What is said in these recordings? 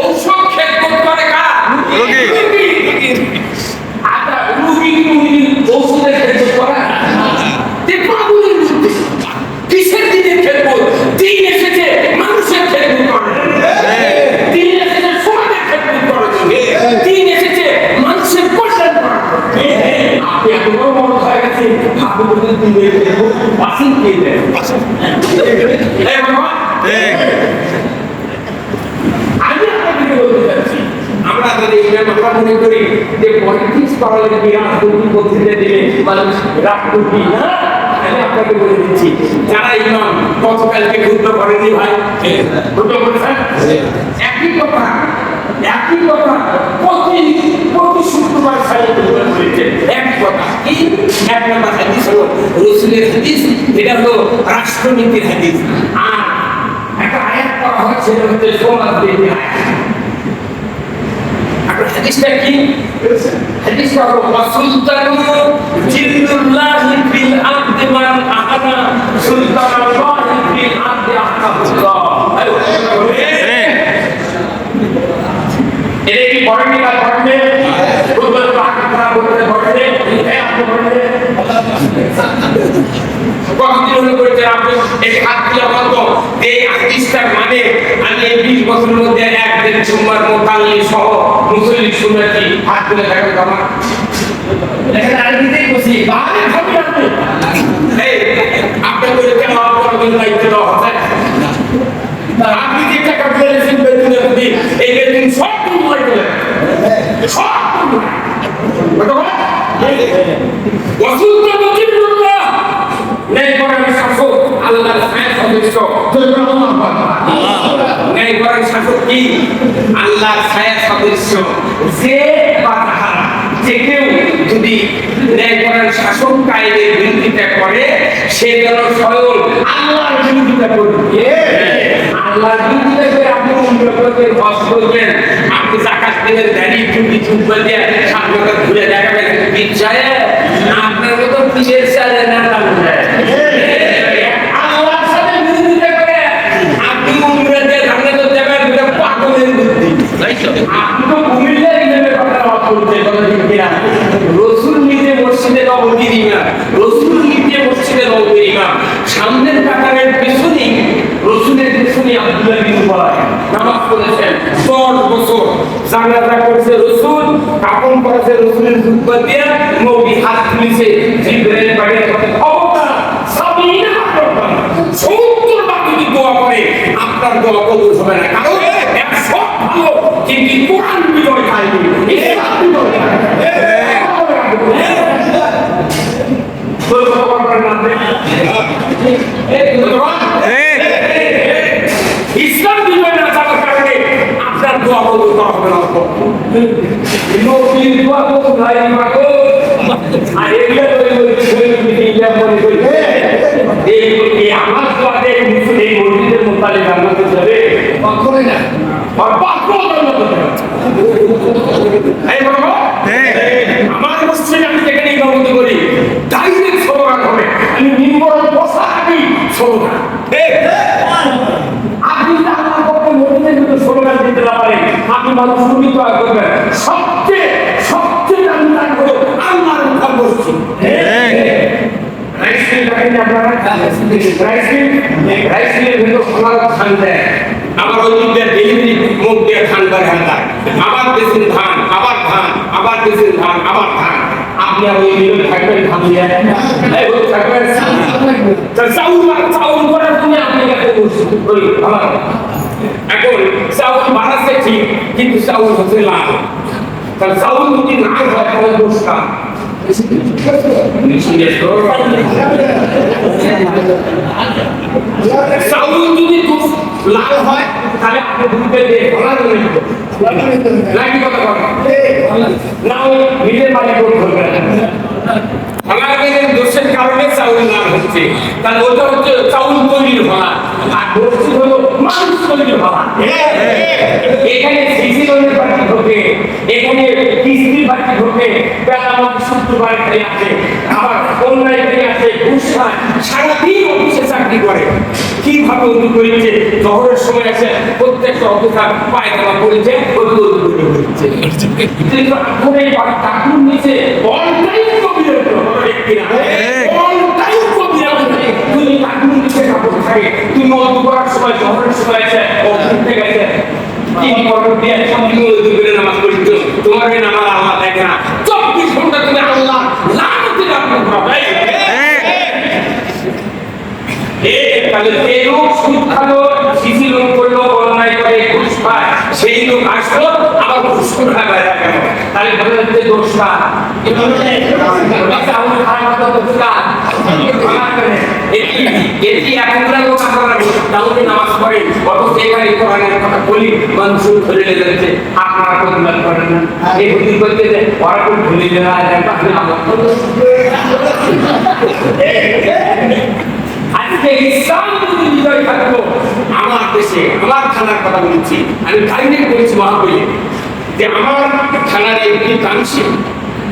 ঔষধ খেদমত করে কারা? রোগী। আচ্ছা, রোগী ঔষধের খেদমত করে না। পাগলের মধ্যে কিসের দিনের খেদমত? দিন এসেছে মানুষের খেদমত করে, দিন এসেছে সমাজের খেদমত করে, দিন এসেছে মানুষের কল্যাণ করার জন্য। আপনি এত বড় বড় হয়ে গেছেন, আপনি বলতে দিনের খেদমত বাসিন কে দেন? এই বাবা, আমি আপনাকে বলতে চাচ্ছি, আমরা যদি আমরা মনে করি যে পলিটিক্স করালে কি রাজনীতি বক্তৃতা দিলে মানুষ রাজনীতি না। আমি আপনাকে বলে দিচ্ছি, যারা ইমাম গতকালকে যুদ্ধ করেনি ভাই, যুদ্ধ করেছেন, একই কথা প্রতি শুক্রবার সালে যুদ্ধ করেছে, একই কথা। কি এক নম্বর হাদিস হলো রসুলের হাদিস, এটা হলো রাষ্ট্রনীতির হাদিস। আর একটা আয়াত করা হয়, সেটা হচ্ছে সোমবার দিন আয়াত। হাদিসটা কি? হাদিসটা হলো ওয়াসুলতানু জিল্লুল্লাহি ফিল আরদি মান আহাদা সুলতানুল্লাহি ফিল আরদি আহকামুল্লাহ। এটা কি পড়েনি কাল পড়েনি? বুধবার প্রার্থনা করতে পড়েনি, এই আপনি পড়েনি। কতদিন হলো করেছে আপনি এই হাত দিয়ে বলতো এই হাদিসটার মানে আমি এই 20 বছরের মধ্যে একদিন জুম্মার মুতাল্লি সহ মুসল্লি শুনেছি। হাত তুলে দেখেন আমার দেখেন আরবিতেই বসি বাহারে খাবি আপনি। এই আপনি করে কেন আপনাদের দায়িত্ব দেওয়া হচ্ছে? আপনি যে টাকা ফেলেছেন বেতনের প্রতি, এই বেতন সব তুলে গেলেন, সব ওয়াসুলতানু জিল্লুল্লাহ নেই করেন শাসক আল্লাহর ছায়া সদৃশ্য। নেই করেন শাসক কি? আল্লাহর ছায়া সদৃশ্য। যে বা তাহারা যে কেউ যদি ন্যায় করেন শাসক কায়েমের বিরোধিতা করে, সে যেন স্বয়ং আল্লাহর বিরোধিতা করবে। আল্লাহর বিরোধিতা করে আপনি অন্য লোকের হজ করবেন, আপনি যাকাত দেবেন, দাড়ি টুপি চুপা দিয়ে সামনে ঘুরে দেখাবেন ইচ্ছায় আপনার মতো পীরের চালে না থাকবে। আল্লাহর সাথে বিরোধিতা করে আপনি উমরাতে জান্নাতে যাবেন, এটা পাগলের বুদ্ধি। আপনি তো কুমিল্লা ইমামের কথা বলতে কথা ঠিক কিনা? রাসূল নিজে মসজিদে নববীর ইমাম, রাসূল নিজে মসজিদে নববীর ইমাম, সামনের কাতারের পেছনেই রাসূলের পেছনে আব্দুল্লাহ বিন উবাই নামাজ পড়েছেন 10 বছর। জানাজা করেছে রাসূল, কাফন করেছে রাসূলের জুব্বা দিয়ে, নবী হাত তুলেছে, জিবরাইল পাঠিয়ে অবতার সাবিনা করবেন 70 বার যদি দোয়া করে আপনার দোয়া কবুল হবে না, কারণ এক সব ভালো কিন্তু কোরআন বিজয় খায়নি, ইসলাম বিজয় খায়নি। বলবো আপনার নাম ইসলাম বিজয় না থাকার কারণে আপনার দোয়া কবুল করা হবে না। নবীর দোয়া কবুল হয় না গো। আর এগুলো মনে করি এই আমার দোয়াতে মুসলিম মসজিদের মোতালে জান্নাতে যাবে, কখনোই না। আর পাকও জান্নাতে যাবে। এই বলবো আমার মসজিদে আমি যেখানে ইমামতি করি ডাইরেক্ট স্লোগান হবে, আমি মিম্বরে বসা আগে স্লোগান। আপনি আমার পক্ষে মসজিদের ভিতরে স্লোগান দিতে না পারেন, আপনি মানুষ সুবিধা করবেন। সবচেয়ে দামি দান হলো আল্লাহর ঘর মসজিদ। রাইস মিল দেখেন আপনারা, রাইস মিলের ভিতর সোনার ধান দেয়, আবার ওই দিকটা ডেলিভারি মুখ দিয়ে ধান করে হালকা, আবার দেশের ধান, আবার ধান, আবার দেশের ধান, আবার ধান। আপনি আর ওই মিলে থাকবেন ধান দিয়ে থাকবেন চাউল করার জন্য আপনি আমার এখন চাউল বাড়াচ্ছে ঠিক, কিন্তু চাউল হচ্ছে লাল। তাহলে চাউল যদি না হয় তাহলে দোষটা চাউল যদি লাল হয় তাহলে আপনি দুধে দিয়ে লাগি কথা না, ওই নিজের মালিক ধরবেন। দোষের কারণে চাউল লাল হচ্ছে, তাহলে ওটা হচ্ছে চাউল তৈরির হওয়া, আর দোষ হলো মানুষ তৈরির হওয়া। এখানে সিসি লোনের পার্টি ঢোকে, এখানে কিস্তি বাড়ি ঢোকে, বেলা মতো শুক্রবার খাই আছে, আবার অন্যায় খাই আছে, ঘুষ খায়, সারাদিন অফিসে চাকরি করে। কিভাবে উদু করেছে, শহরের সময় আছে প্রত্যেকটা অফিসার পায়খানা করেছে, উদু করেছে। কিন্তু এখন এই ঠাকুর নিচে অল টাইম কবিরত, অল টাইম কবিরত। তুমি ঠাকুর নিচে কাপড় থাকে, তুমি উদু করার সময় শহরের সময় আছে অফিস থেকে আছে তিন কবর দিয়ে সঙ্গে উদু করে নামাজ পড়ছো, তোমার এই নামাজ আল্লাহ দেখে না। 24 ঘন্টা তুমি আল্লাহ লানতে রাখতে হবে। এই লোক সুদ খালো, সিসি লোক করলো, অন্যায় করে ঘুষ পায়, সেই লোক আসলো আবার ঘুষ খায় বাইরে কেন? তাহলে বলে যাচ্ছে দোষটা এটি এখনকার লোক আপনারা তাহলে নামাজ পড়ে কত সেখানে কোরআনের কথা বলি মানুষ ধরে যাচ্ছে, আপনারা প্রতিবাদ করেন না। এই বুদ্ধি করতে যে ওরা খুব ভুলে যাওয়া আজকে ইসলাম যদি বিজয় থাকতো আমার দেশে, আমার থানার কথা বলছি, আমি ডাইরেক্ট বলছি মহাবলী যে আমার থানার একটি কাংশী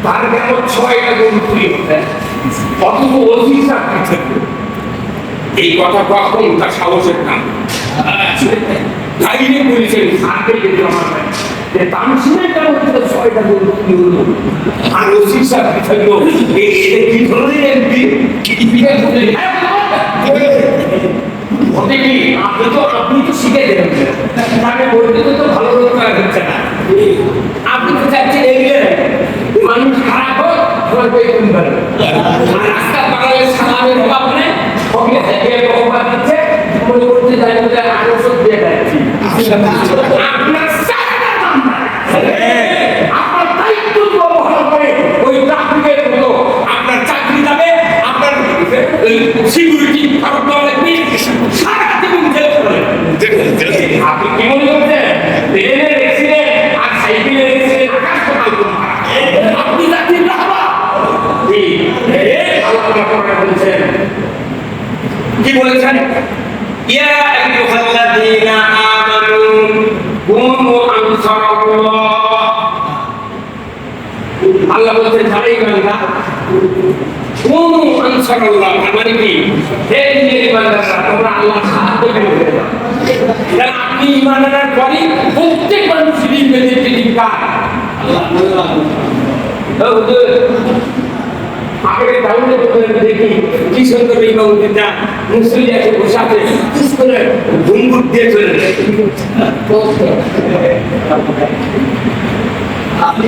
তার কেমন 6টা গরু চুরি হতে, অথচ অতি চাকরি থাকতো। এই কথা কখন তার সাহসের নাম ডাইরেক্ট বলেছেন সার্কে যেতে আমার যে তামসিনের কেমন 6টা গরু চুরি হলো আর অতি চাকরি থাকলো। কি ধরনের এমপি আপনি তো শিখে দেবেন, তাকে বলতে তো ভালো লোক হচ্ছে না। আপনি তো চাচ্ছেন এগিয়ে মানুষ খারাপ হোক, রাস্তা পাড়ালে সালামের অভাব নেই, সঙ্গে থেকে অভাব দিচ্ছে, মনে করতে যাই বলে আরো সব দিয়ে যাচ্ছি। আপনার আপনার দায়িত্ব ব্যবহার করে ওই ট্রাফিকের মতো আপনার চাকরি যাবে, আপনার সিকিউরিটি ফেরত দেওয়া লাগবে, সারা জীবন জেল করে। আপনি কি মনে করছেন ট্রেনের অ্যাক্সিডেন্ট আর সাইকেলের অ্যাক্সিডেন্ট আকাশ পাতাল তোমার? আপনি চাকরি রাখবা কি বলেছেন? ইয়া আইয়ুহাল্লাযীনা আমানু কুনু আনসারাল্লাহ। আল্লাহ বলছেন যারা ঈমানদার কুনু আনসারাল্লাহ, মানে কি হে ঈমানদাররা তোমরা আল্লাহর সাহায্য করবে। কারণ আপনি ঈমান আনার পরে প্রত্যেক মানুষ দিন বেঁধে টিকা আল্লাহ আগে ডাউনে দেখি কি সুন্দর এই মন্দিরটা মুসলিম এসে বসে আছে, ঘুমঘুট দিয়ে চলে আপনি